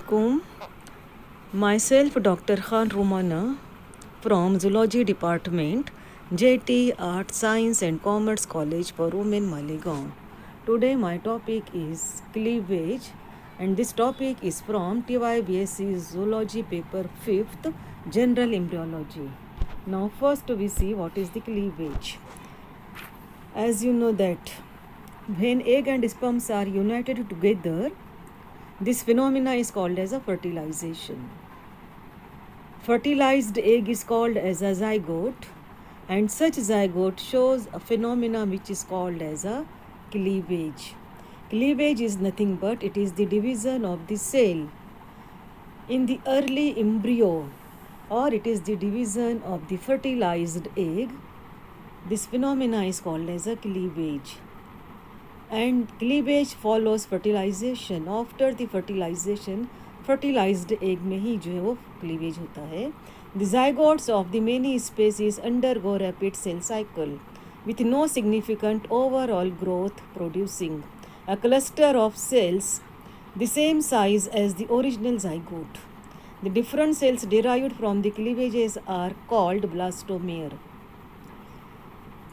Assalamualaikum. Myself Dr. Khan Romana from Zoology Department, JT Art Science and Commerce College for Women Maligaon. Today my topic is cleavage and this topic is from TYBSc Zoology paper 5th General Embryology. Now first we see what is the cleavage. As you know that when egg and sperms are united together, this phenomena is called as a fertilization. Fertilized egg is called as a zygote, and such zygote shows a phenomena which is called as a cleavage. Cleavage is nothing but it is the division of the cell in the early embryo, or it is the division of the fertilized egg. This phenomena is called as a cleavage. And cleavage follows fertilization. After the fertilization, fertilized egg में ही जो है वो cleavage होता है. The zygotes of the many species undergo rapid cell cycle with no significant overall growth, producing a cluster of cells the same size as the original zygote. The different cells derived from the cleavages are called blastomere.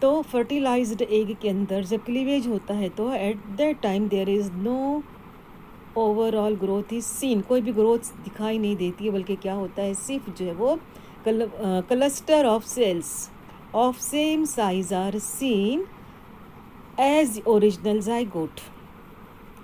तो fertilised egg के अंदर जब cleavage होता है तो at that time there is no overall growth is seen. कोई भी growth दिखाई नहीं देती है, बल्कि क्या होता है, सिर्फ जो है वो cluster of cells of same size are seen as original zygote.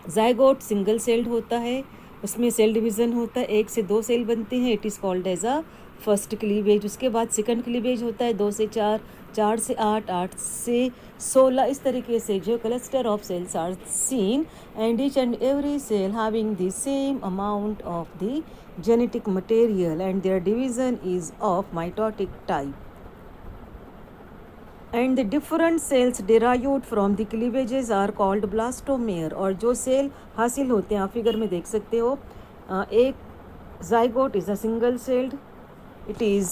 Zygote single celled होता है, उसमें सेल डिवीज़न होता है, 1 से 2 सेल बनते हैं. It is called as a first cleavage. उसके बाद सेकंड क्लीवेज होता है 2 से 4, 4 से 8, 8 से 16. इस तरीके से जो cluster of cells are seen and each and every cell having the same amount of the genetic material and their division is of mitotic type. And the different cells derived from the cleavages are called blastomere. और जो cell हासिल होते हैं आप figure में देख सकते हो, एक zygote is a single celled. It is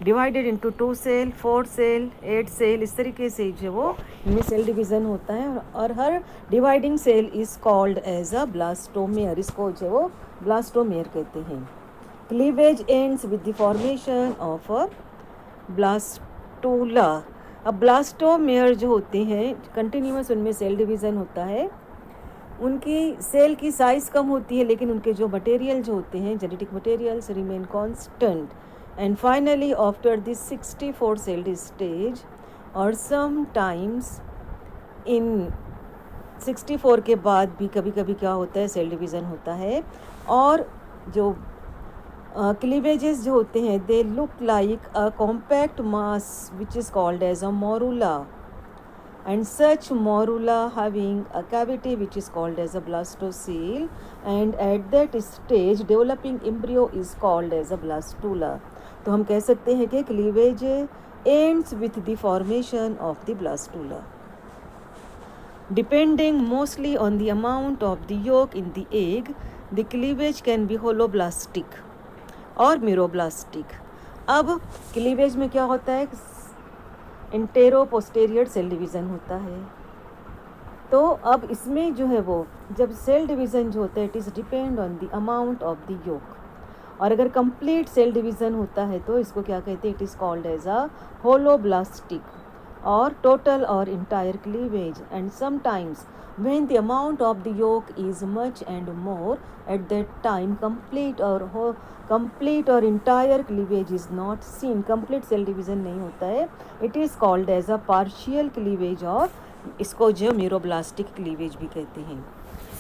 divided into 2 cell, 4 cell, 8 cell. इस तरीके से जो वो इनमें सेल डिवीज़न होता है और हर dividing cell is called as a blastomere. इसको जो वो ब्लास्टोमेयर कहते हैं. Cleavage ends with the formation of a blastula. अब ब्लास्टोमेयर जो होते हैं कंटिन्यूस उनमें सेल डिवीज़न होता है. उनकी सेल की साइज़ कम होती है, लेकिन उनके जो मटेरियल जो होते हैं genetic materials remain constant. And finally after this 64 sailed stage और समटाइम्स इन 64 के बाद भी कभी कभी क्या होता है, सेल डिवीज़न होता है. और जो क्लीवेजेस जो होते हैं they look like a compact mass which is called as a morula. And such morula having a cavity which is called as a blastocele, and at that stage developing embryo is called as a blastula. तो हम कह सकते हैं कि cleavage ends with the formation of the blastula. Depending mostly on the amount of the yolk in the egg, the cleavage can be holoblastic or meroblastic. अब cleavage में क्या होता है, इंटेरो पोस्टेरियर सेल डिवीज़न होता है. तो अब इसमें जो है वो जब सेल डिवीज़न जो होता है it is depend on the amount of the yolk. और अगर कंप्लीट सेल डिवीज़न होता है तो इसको क्या कहते हैं, it is called as a holoblastic और टोटल और entire cleavage. And sometimes when the amount of the yolk is much and more, at that time complete or entire cleavage is not seen. complete cell division नहीं होता है. it is called as a partial cleavage और इसको जो meroblastic cleavage भी कहते हैं.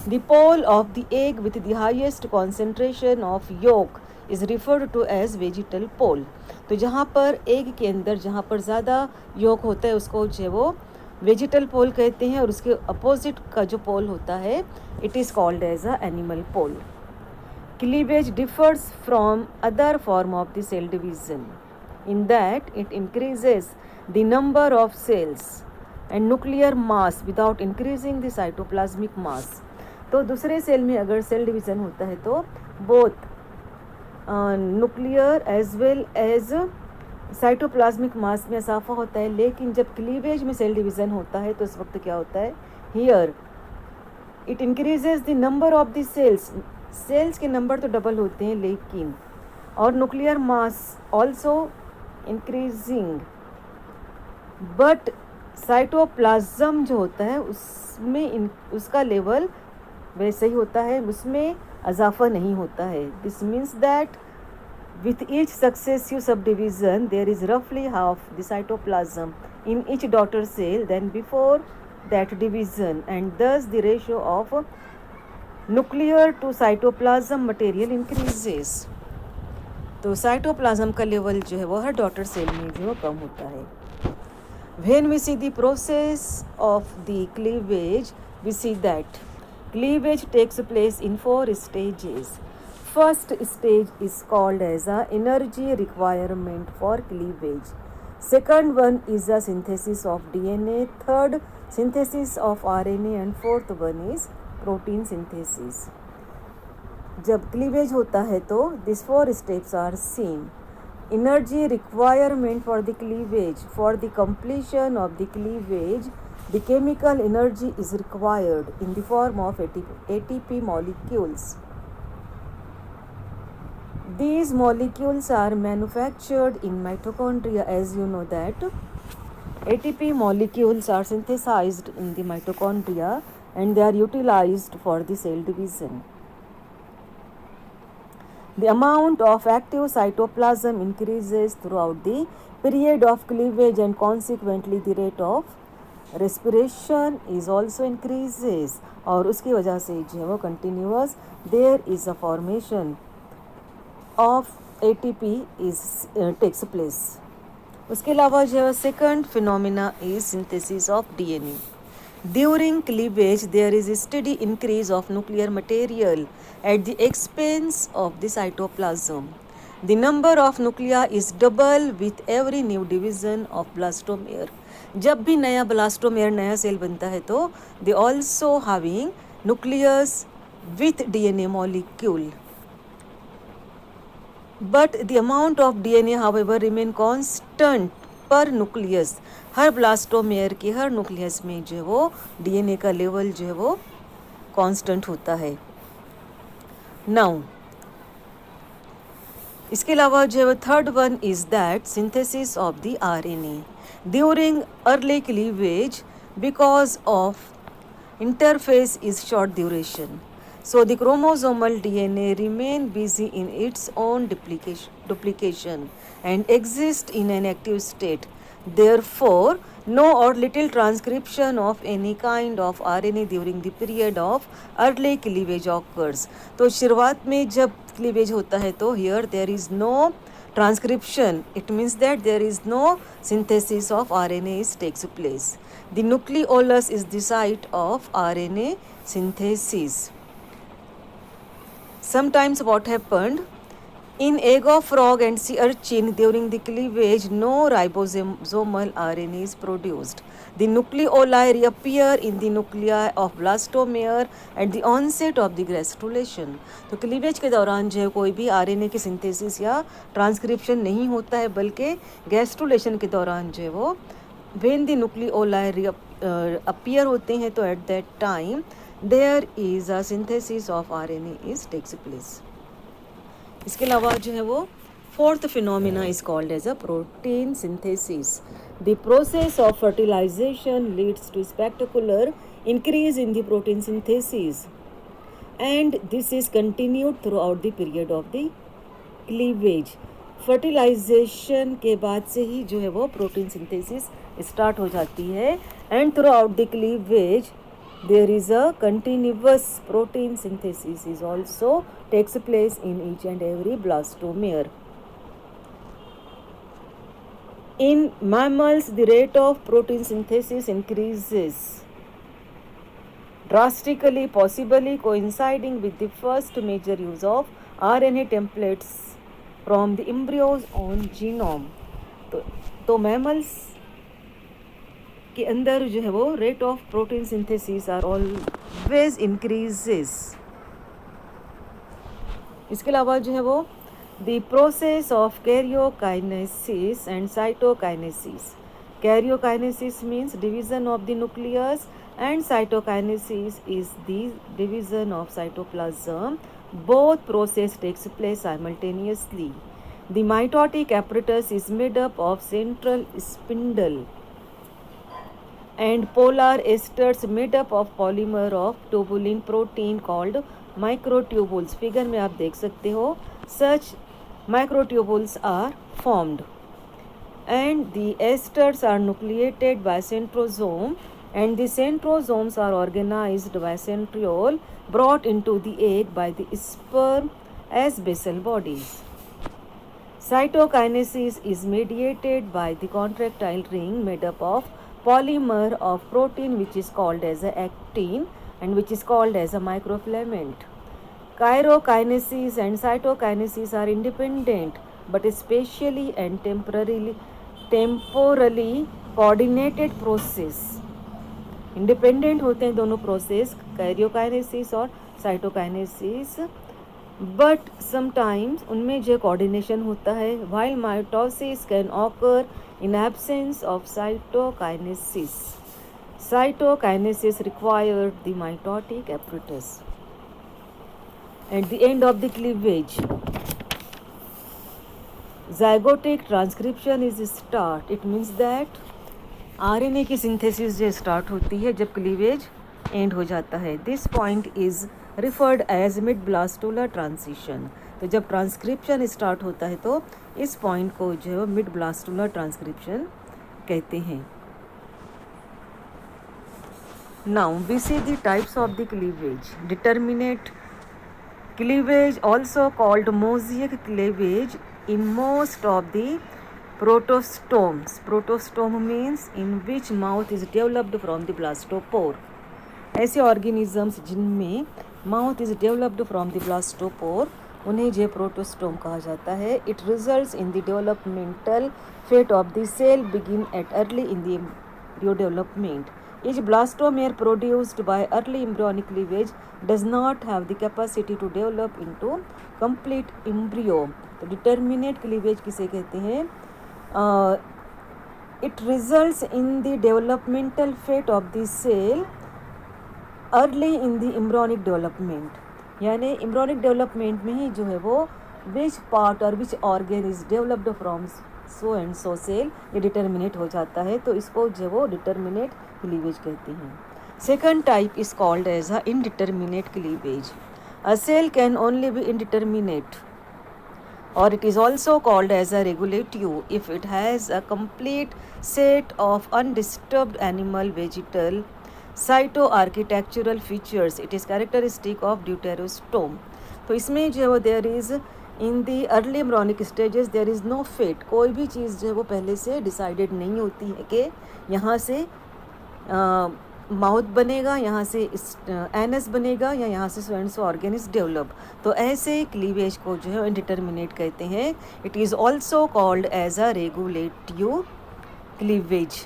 the pole of the egg with the highest concentration of yolk is referred to as vegetal pole. तो जहाँ पर एग के अंदर जहाँ पर ज़्यादा योक होता है उसको जो वो वेजिटल पोल कहते हैं, और उसके अपोजिट का जो पोल होता है it is called as a animal pole. Cleavage differs from other form of the cell division in that it increases the number of cells and nuclear mass without increasing the cytoplasmic mass. तो दूसरे cell में अगर cell division होता है तो both nuclear as well as cytoplasmic mass में इजाफा होता है. लेकिन जब क्लीवेज में सेल डिवीज़न होता है तो उस वक्त क्या होता है, here it increases the number of the cells cells के नंबर तो डबल होते हैं लेकिन, और nuclear mass also increasing, but cytoplasm जो होता है उसमें उसका लेवल वैसे ही होता है, उसमें इजाफा नहीं होता है. This means that with each successive subdivision there is roughly half the cytoplasm in each daughter cell than before that division, and thus the ratio of nuclear to cytoplasm material increases. तो cytoplasm का level जो है वो हर daughter cell में जो कम होता है. When we see the process of the cleavage, we see that cleavage takes place in 4 stages. First stage is called as a energy requirement for cleavage. Second one is a synthesis of DNA. Third, synthesis of RNA, and fourth one is protein synthesis. जब cleavage होता है तो these 4 steps are seen. Energy requirement for the cleavage. For the completion of the cleavage, the chemical energy is required in the form of ATP molecules. These molecules are manufactured in mitochondria. As you know that ATP molecules are synthesized in the mitochondria and they are utilized for the cell division. The amount of active cytoplasm increases throughout the period of cleavage and consequently the rate of respiration is also increases. और उसकी वजह से जो है वो continuous there is a formation of ATP is takes place. उसके अलावा जो है second phenomena is synthesis of DNA. During cleavage there is a steady increase of nuclear material at the expense of the cytoplasm. The number of nuclei is double with every new division of blastomere. जब भी नया blastomere नया cell बनता है तो they also having nucleus with DNA molecule. But the amount of DNA however remain constant per nucleus. Her blastomere के हर nucleus में जो है वो DNA का लेवल जो है वो कांस्टेंट होता है. नाउ इसके अलावा जो है वो third one is that synthesis of the RNA. During early cleavage because of interface is short duration. So the chromosomal DNA remain busy in its own duplication and exist in an active state. Therefore, no or little transcription of any kind of RNA during the period of early cleavage occurs. तो शुरुआत में जब cleavage होता है तो here there is no transcription. It means that there is no synthesis of RNA takes place. The nucleolus is the site of RNA synthesis. Sometimes what happened in egg of frog and sea urchin during the cleavage, no ribosomal RNA is produced. The nucleoli reappear in the nuclei of blastomere at the onset of the gastrulation. तो cleavage के दौरान जो है कोई भी RNA की synthesis या transcription नहीं होता है, बल्कि गैस्ट्रुलेशन के दौरान जो है वो when the nucleoli appear होते हैं तो at that time there is a synthesis of RNA is takes place. इसके अलावा जो है वो fourth phenomena is called as a protein synthesis. The process of fertilisation leads to spectacular increase in the protein synthesis and this is continued throughout the period of the cleavage. Fertilisation के बाद से ही जो है वो protein synthesis start हो जाती है and through out the cleavage there is a continuous protein synthesis is also takes place in each and every blastomere. In mammals, the rate of protein synthesis increases drastically, possibly coinciding with the first major use of RNA templates from the embryos on genome. तो mammals के अंदर जो है वो rate of protein synthesis are always increases. इसके अलावा जो है वो the process of karyokinesis and cytokinesis. Karyokinesis means division of the nucleus and cytokinesis is the division of cytoplasm Both process takes place simultaneously. The mitotic apparatus is made up of central spindle and polar esters made up of polymer of tubulin protein called microtubules. Figure में आप देख सकते हो, such microtubules are formed and the esters are nucleated by centrosome and the centrosomes are organized by centriole brought into the egg by the sperm as basal bodies. Cytokinesis is mediated by the contractile ring made up of polymer of protein which is called as a actin and which is called as a microfilament. Chirokinesis and cytokinesis are independent but spatially and temporally coordinated process. Independent होते हैं दोनों process, karyokinesis और cytokinesis, but sometimes उनमें जो coordination होता है. While mitosis can occur in absence of cytokinesis. Cytokinesis required the mitotic apparatus. At the end of the cleavage, zygotic transcription is start. It means that RNA की synthesis जो start होती है जब cleavage end हो जाता है. This point is referred as mid blastular transition. तो जब ट्रांसक्रिप्शन स्टार्ट होता है तो इस पॉइंट को जो है मिड ब्लास्टुलर ट्रांसक्रिप्शन कहते हैं. Now we see the types of the cleavage. Determinate cleavage also called mosaic cleavage in most of the protostomes. Protostome means in which mouth is developed from the blastopore. ऐसे organisms जिनमें mouth is developed from the blastopore उन्हें जो protostome कहा जाता है. It results in the developmental fate of the cell begin at early in the embryo development. Each blastomere produced by early embryonic cleavage does not have the capacity to develop into complete embryo. तो determinate cleavage किसे कहते हैं? It results in the developmental fate of the cell early in the embryonic development. यानी embryonic development में ही जो है वो विच पार्ट और which organ is developed from so and so cell ये डिटर्मिनेट हो जाता है. तो इसको जो वो डिटर्मिनेट क्लीवेज कहते हैं. Second type is called as a indeterminate cleavage. A cell can only be indeterminate or it is also called as a regulative if it has a complete set of undisturbed animal vegetal cytoarchitectural features. It is characteristic of deuterostome. तो इसमें जो है there is in the early embryonic stages there is no fate. कोई भी चीज़ जो है वो पहले से डिसाइडेड नहीं होती है कि यहाँ से माउथ बनेगा, यहाँ से एनस बनेगा या यहाँ से so and so organ is develop. तो ऐसे क्लीवेज को जो है इनडिटर्मिनेट कहते हैं. It is also called as a regulative cleavage.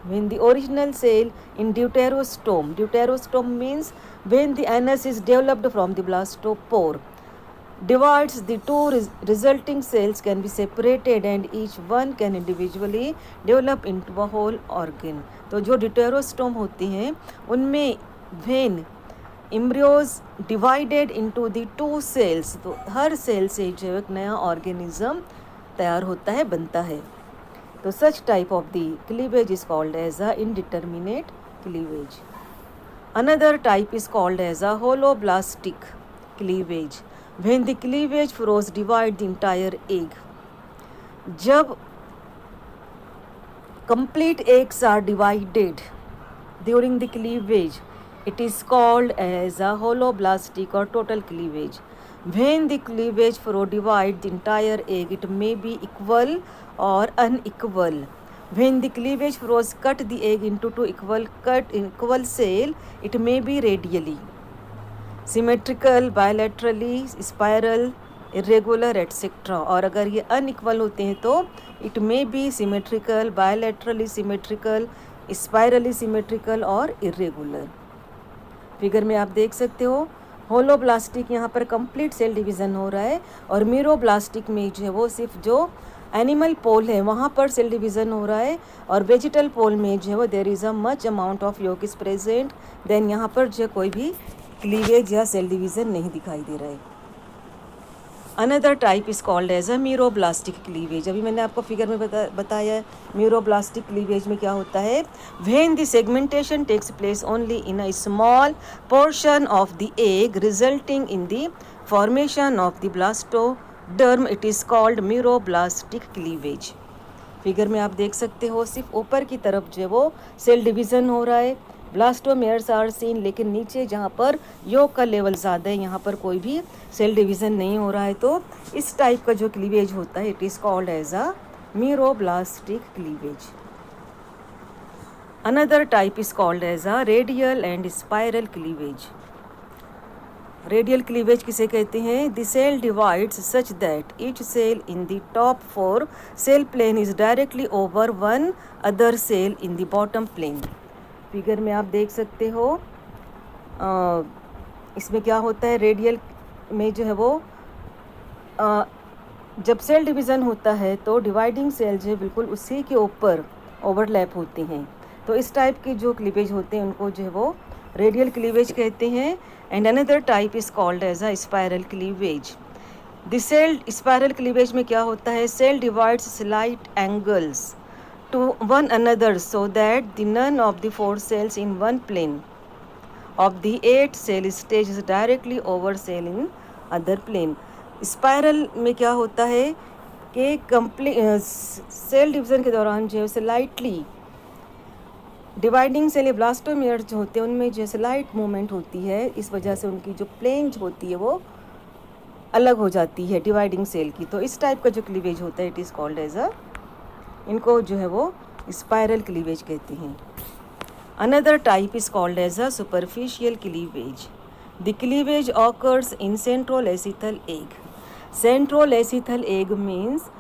When the original cell in deuterostome means when the anus is developed from the blastopore, divides, the two resulting cells can be separated and each one can individually develop into a whole organ. तो जो deuterostome होती हैं उनमें when embryos divided into the two cells, तो हर cell से जो एक नया ऑर्गेनिज्म तैयार होता है, बनता है. तो such type of the cleavage is called as a indeterminate cleavage. Another type is called as a holoblastic cleavage. When the cleavage furrows divide the entire egg. जब complete eggs are divided during the cleavage, it is called as a holoblastic or total cleavage. When the cleavage furrow divide the entire egg, it may be equal or unequal. When the cleavage furrows cut the egg into two equal cell, it may be radially, symmetrical, bilaterally, spiral, irregular, etc. और अगर ये unequal होते हैं तो it may be symmetrical, bilaterally symmetrical, spirally symmetrical और irregular. Figure में आप देख सकते हो होलोब्लास्टिक यहाँ पर कंप्लीट सेल डिवीज़न हो रहा है और मीरोब्लास्टिक में जो है वो सिर्फ जो एनिमल पोल है वहाँ पर सेल डिवीज़न हो रहा है और वेजिटल पोल में जो है वो there is a much amount of yolk is present. Then यहाँ पर जो कोई भी क्लीवेज या सेल डिवीज़न नहीं दिखाई दे रहा है। Another type is called as a meroblastic cleavage. अभी मैंने आपको फिगर में बताया है मीरोब्लास्टिक क्लीवेज में क्या होता है। When the segmentation takes place only in a small portion of the egg resulting in the formation of the blastoderm, it is called meroblastic cleavage. Figure में आप देख सकते हो सिर्फ ऊपर की तरफ जो है वो सेल डिवीज़न हो रहा है, ब्लास्टोमेयर्स आर सीन, लेकिन नीचे जहाँ पर योग का लेवल ज़्यादा है यहाँ पर कोई भी सेल डिवीज़न नहीं हो रहा है। तो इस टाइप का जो क्लीवेज होता है it is called as a meroblastic cleavage. Another type is called as a radial and spiral cleavage. Radial cleavage किसे कहते हैं। The cell divides such that each cell in the top 4 cell plane is directly over one other cell in the bottom plane. Figure में आप देख सकते हो इसमें क्या होता है। रेडियल में जो है वो जब सेल डिवीज़न होता है तो डिवाइडिंग सेल जो है बिल्कुल उसी के ऊपर ओवरलैप होते हैं। तो इस टाइप के जो क्लीवेज होते हैं उनको जो है वो रेडियल क्लीवेज कहते हैं। And another type is called as a spiral cleavage. The cell spiral cleavage में क्या होता है। Cell divides slight angles to one another so that the none of the 4 cells in one plane of the 8 cell stage is directly over cell in other plane। Spiral में क्या होता है कि cell division के दौरान जो है slightly dividing cell या ब्लास्टोमेयर जो होते हैं उनमें जो स्लाइट मूवमेंट होती है, इस वजह से उनकी जो प्लेन होती है वो अलग हो जाती है डिवाइडिंग सेल की। तो इस टाइप का जो क्लीवेज होता है it is called as a, इनको जो है वो स्पायरल क्लीवेज कहते हैं। Another type is called as a superficial cleavage. The cleavage occurs in centrolecithal egg. Centrolecithal egg means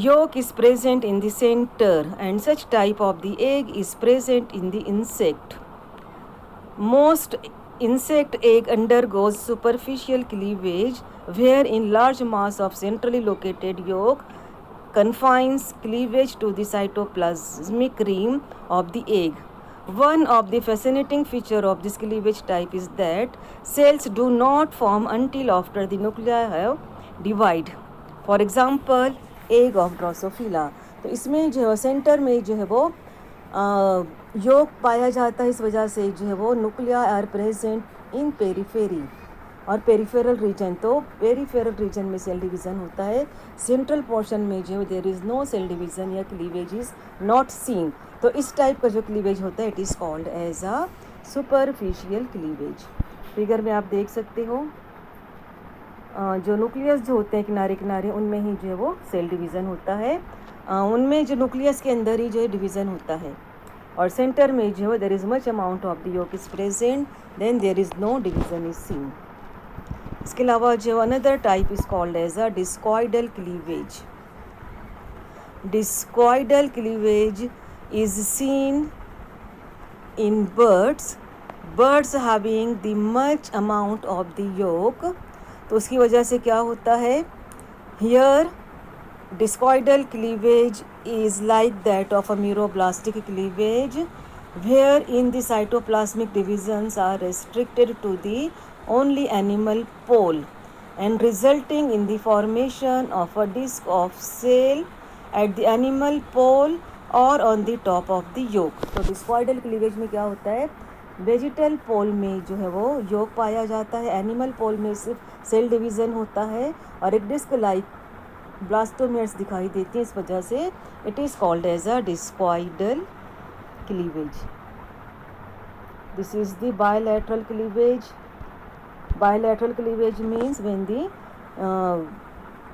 yolk is present in the center and such type of the egg is present in the insect. Most insect egg undergoes superficial cleavage wherein large mass of centrally located yolk confines cleavage to the cytoplasmic rim of the egg. One of the fascinating feature of this cleavage type is that cells do not form until after the nuclei have divided. For example, egg of Drosophila. तो इसमें जो है centre में जो है वो योग पाया जाता है, इस वजह से जो है वो nuclei are present in periphery और पेरीफेरल रीजन। तो पेरीफेरल रीजन में सेल डिवीज़न होता है, सेंट्रल पोर्शन में जो there is no cell division या क्लीवेज इज़ नॉट सीन। तो इस टाइप का जो क्लीवेज होता है it is called as a superficial cleavage. Figure में आप देख सकते हो जो न्यूक्लियस जो होते हैं किनारे किनारे उनमें ही जो है वो सेल डिवीज़न होता है। उनमें जो न्यूक्लियस के अंदर ही जो है डिवीज़न होता है और सेंटर में जो है there is much amount of the yolk is present, then there is no division is seen. इसके अलावा जो another type is called as a discoidal cleavage. Discoidal cleavage is seen in birds having the much amount of the yolk. तो उसकी वजह से क्या होता है, here discoidal cleavage is like that of a meroblastic cleavage where in the cytoplasmic divisions are restricted to the only animal pole and resulting in the formation of a disc of cell at the animal pole or on the top of the yolk। तो discoidal cleavage में क्या होता है, vegetal पोल में जो है वो योग पाया जाता है, एनिमल पोल में सिर्फ सेल डिवीज़न होता है और एक डिस्क लाइक ब्लास्टोमेयर्स दिखाई देती हैं, इस वजह से it is called as a discoidal cleavage. This is the bilateral cleavage. Bilateral cleavage means when the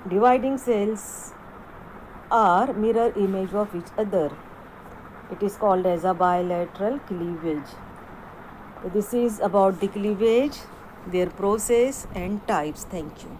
dividing cells are mirror image of each other. It is called as a bilateral cleavage. So this is about the cleavage, their process and types. Thank you.